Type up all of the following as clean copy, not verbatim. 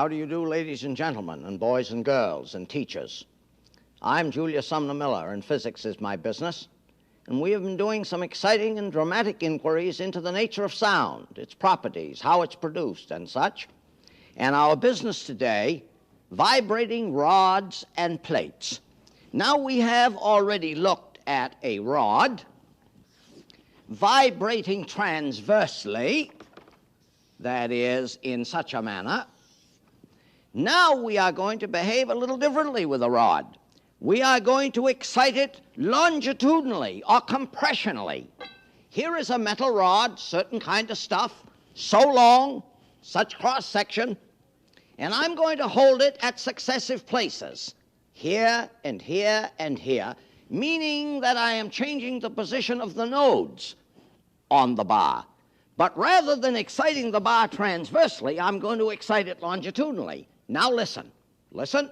How do you do, ladies and gentlemen, and boys and girls, and teachers? I'm Julius Sumner Miller, and physics is my business. And we have been doing some exciting and dramatic inquiries into the nature of sound, its properties, how it's produced, and such. And our business today, vibrating rods and plates. Now, we have already looked at a rod vibrating transversely, that is, in such a manner. Now we are going to behave a little differently with a rod. We are going to excite it longitudinally or compressionally. Here is a metal rod, certain kind of stuff, so long, such cross-section, and I'm going to hold it at successive places, here and here and here, meaning that I am changing the position of the nodes on the bar. But rather than exciting the bar transversely, I'm going to excite it longitudinally. Now listen. Listen.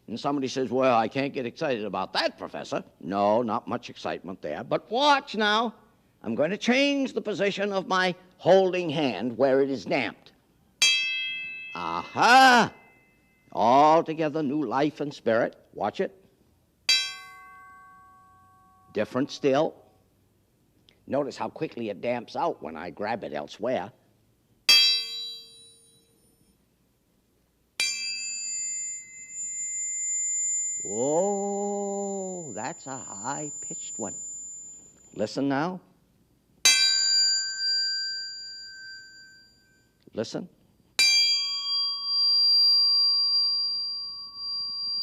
And somebody says, well, I can't get excited about that, Professor. No, not much excitement there. But watch now. I'm going to change the position of my holding hand where it is damped. Aha! Altogether new life and spirit. Watch it. Different still. Notice how quickly it damps out when I grab it elsewhere. Oh, that's a high-pitched one. Listen now. Listen.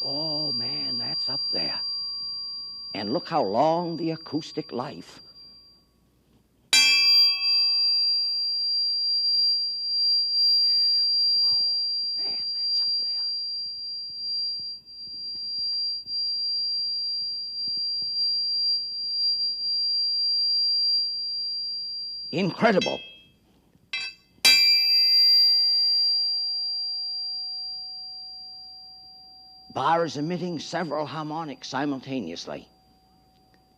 Oh, man, that's up there. And look how long the acoustic life. Oh, man, that's up there. Incredible. Bar is emitting several harmonics simultaneously.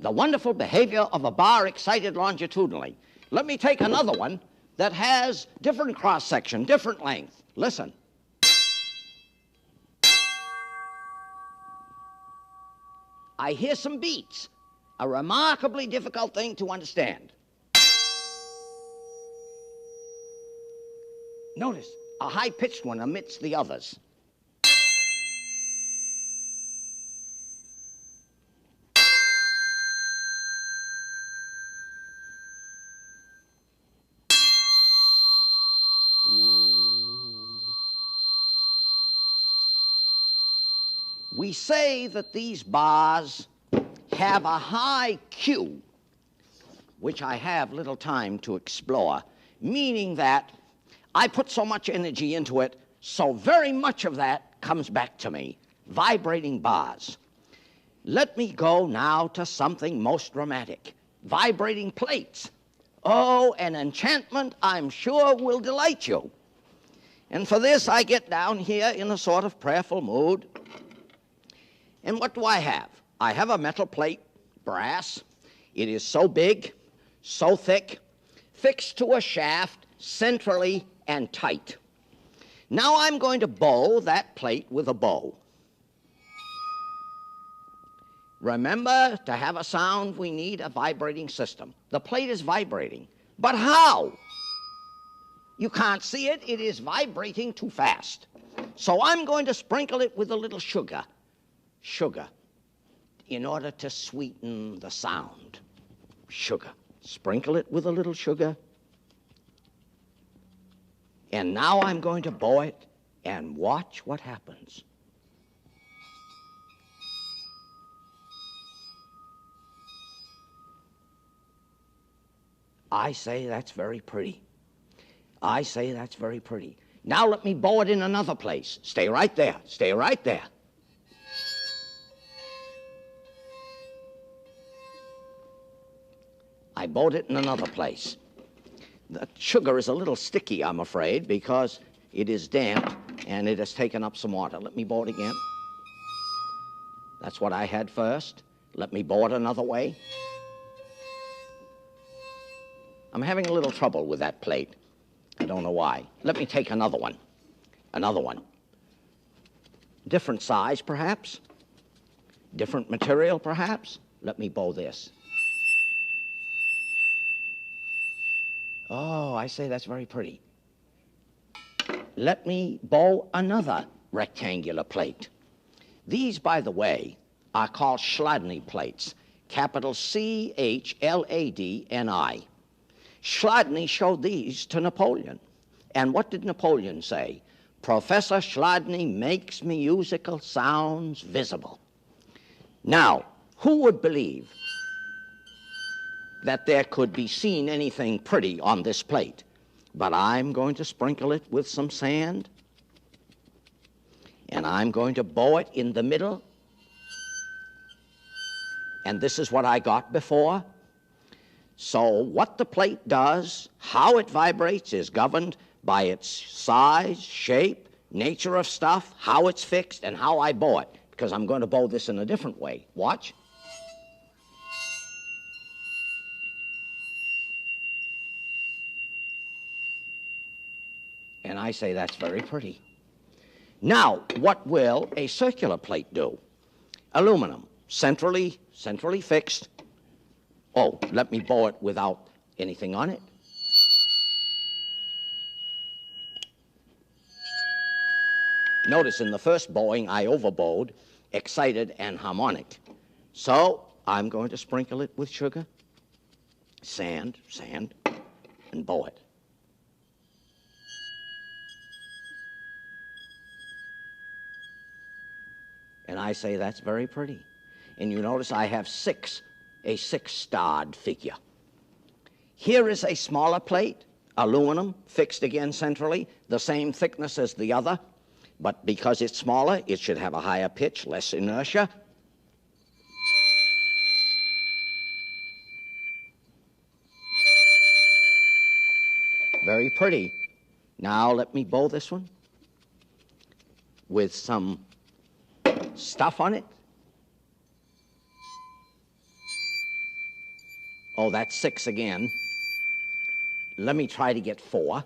The wonderful behavior of a bar excited longitudinally. Let me take another one that has different cross-section, different length. Listen. I hear some beats, a remarkably difficult thing to understand. Notice, a high-pitched one amidst the others. We say that these bars have a high Q, which I have little time to explore, meaning that I put so much energy into it, so very much of that comes back to me, vibrating bars. Let me go now to something most dramatic, vibrating plates. Oh, an enchantment I'm sure will delight you. And for this, I get down here in a sort of prayerful mood. And what do I have? I have a metal plate, brass. It is so big, so thick, fixed to a shaft centrally and tight. Now I'm going to bow that plate with a bow. Remember, to have a sound, we need a vibrating system. The plate is vibrating. But how? You can't see it. It is vibrating too fast. So I'm going to sprinkle it with a little sugar. Sugar, in order to sweeten the sound. Sugar. Sprinkle it with a little sugar. And now I'm going to bow it and watch what happens. I say that's very pretty. I say that's very pretty. Now let me bow it in another place. Stay right there. Stay right there. I bowed it in another place. The sugar is a little sticky, I'm afraid, because it is damp and it has taken up some water. Let me bow it again. That's what I had first. Let me bow it another way. I'm having a little trouble with that plate. I don't know why. Let me take another one. Another one. Different size, perhaps. Different material, perhaps. Let me bow this. Oh, I say that's very pretty. Let me bow another rectangular plate. These, by the way, are called Chladni plates, capital C-H-L-A-D-N-I. Chladni showed these to Napoleon. And what did Napoleon say? Professor Chladni makes musical sounds visible. Now, who would believe that there could be seen anything pretty on this plate? But I'm going to sprinkle it with some sand, and I'm going to bow it in the middle. And this is what I got before. So what the plate does, how it vibrates, is governed by its size, shape, nature of stuff, how it's fixed, and how I bow it, because I'm going to bow this in a different way. Watch. And I say that's very pretty. Now, what will a circular plate do? Aluminum, centrally fixed. Oh, let me bow it without anything on it. Notice in the first bowing, I overbowed, excited and harmonic. So I'm going to sprinkle it with sugar, sand, and bow it. And I say that's very pretty. And you notice I have a six-starred figure. Here is a smaller plate, aluminum, fixed again centrally, the same thickness as the other, but because it's smaller, it should have a higher pitch, less inertia. Very pretty. Now let me bow this one with some stuff on it. Oh, that's 6 again. Let me try to get 4.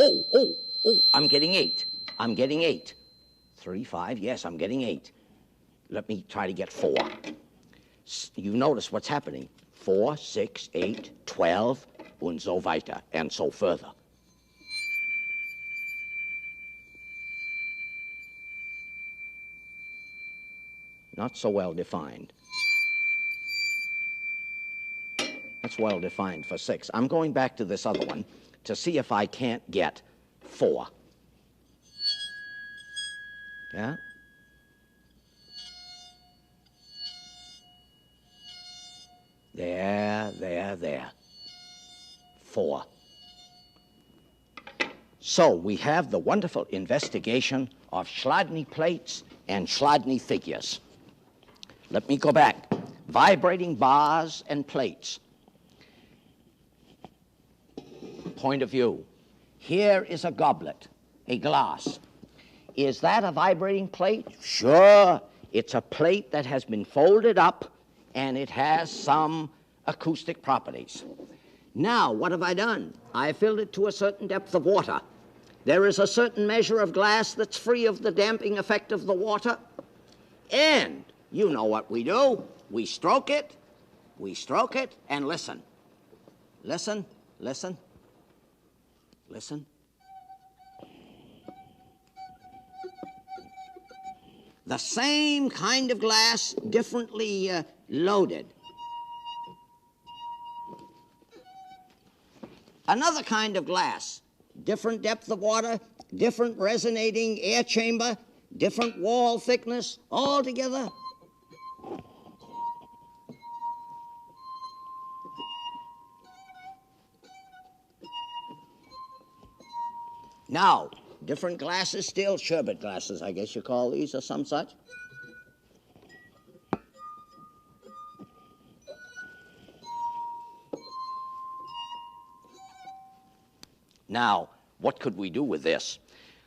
Oh, I'm getting 8. I'm getting 8. 3, 5, yes, I'm getting 8. Let me try to get 4. You notice what's happening. 4, 6, 8, 12, und so weiter, and so further. Not so well defined. That's well defined for 6. I'm going back to this other one to see if I can't get 4. Yeah? There. 4. So we have the wonderful investigation of Chladni plates and Chladni figures. Let me go back. Vibrating bars and plates. Point of view. Here is a goblet, a glass. Is that a vibrating plate? Sure. It's a plate that has been folded up, and it has some acoustic properties. Now, what have I done? I filled it to a certain depth of water. There is a certain measure of glass that's free of the damping effect of the water. And you know what we do. We stroke it, and listen. Listen. The same kind of glass, differently loaded. Another kind of glass, different depth of water, different resonating air chamber, different wall thickness, all together. Now, different glasses still, sherbet glasses, I guess you call these, or some such. Now, what could we do with this?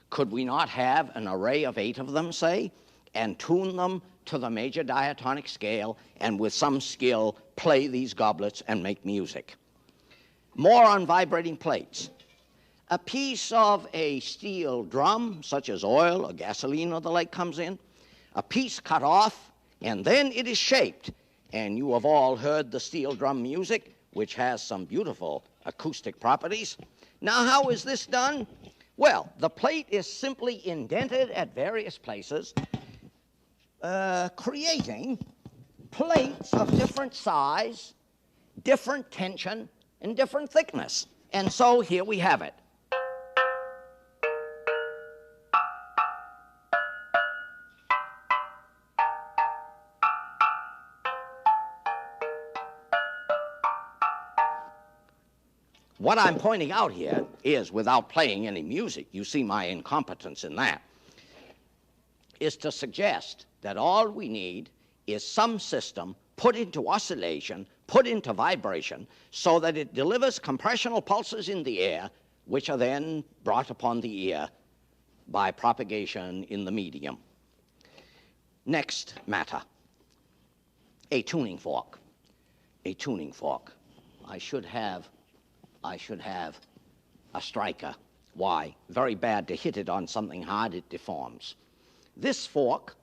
Could we not have an array of 8 of them, say, and tune them to the major diatonic scale, and with some skill play these goblets and make music? More on vibrating plates. a piece of a steel drum, such as oil or gasoline or the like comes in, a piece cut off, and then it is shaped. And you have all heard the steel drum music, which has some beautiful acoustic properties. Now, how is this done? Well, the plate is simply indented at various places, creating plates of different size, different tension, and different thickness. And so here we have it. What I'm pointing out here is, without playing any music, you see my incompetence in that, is to suggest that all we need is some system put into oscillation, put into vibration, so that it delivers compressional pulses in the air, which are then brought upon the ear by propagation in the medium. Next matter, a tuning fork. A tuning fork. I should have a striker. Why? Very bad to hit it on something hard, it deforms. This fork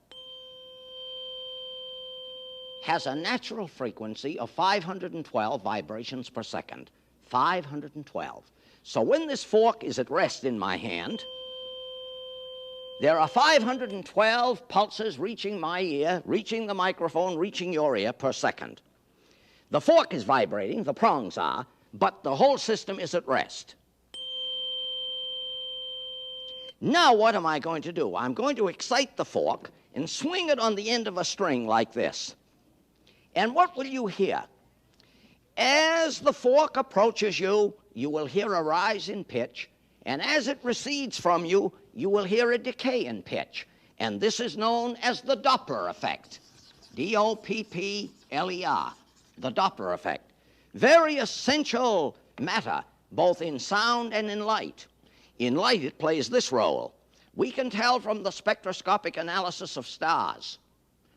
has a natural frequency of 512 vibrations per second. 512. So when this fork is at rest in my hand, there are 512 pulses reaching my ear, reaching the microphone, reaching your ear per second. The fork is vibrating, the prongs are, but the whole system is at rest. Now what am I going to do? I'm going to excite the fork and swing it on the end of a string like this. And what will you hear? As the fork approaches you, you will hear a rise in pitch, and as it recedes from you, you will hear a decay in pitch. And this is known as the Doppler effect. D-O-P-P-L-E-R, the Doppler effect. Very essential matter, both in sound and in light. In light, it plays this role. We can tell from the spectroscopic analysis of stars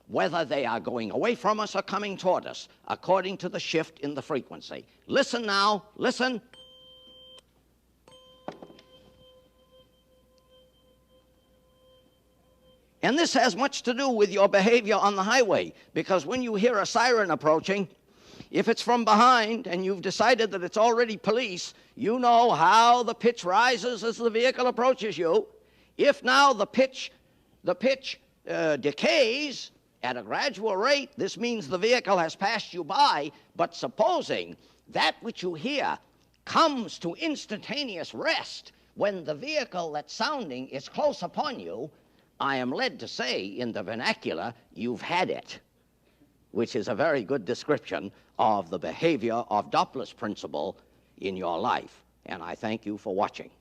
whether they are going away from us or coming toward us, according to the shift in the frequency. Listen now, listen. And this has much to do with your behavior on the highway, because when you hear a siren approaching, if it's from behind and you've decided that it's already police, you know how the pitch rises as the vehicle approaches you. If now the pitch decays at a gradual rate, this means the vehicle has passed you by. But supposing that which you hear comes to instantaneous rest when the vehicle that's sounding is close upon you, I am led to say in the vernacular, you've had it, which is a very good description of the behavior of Doppler's principle in your life. And I thank you for watching.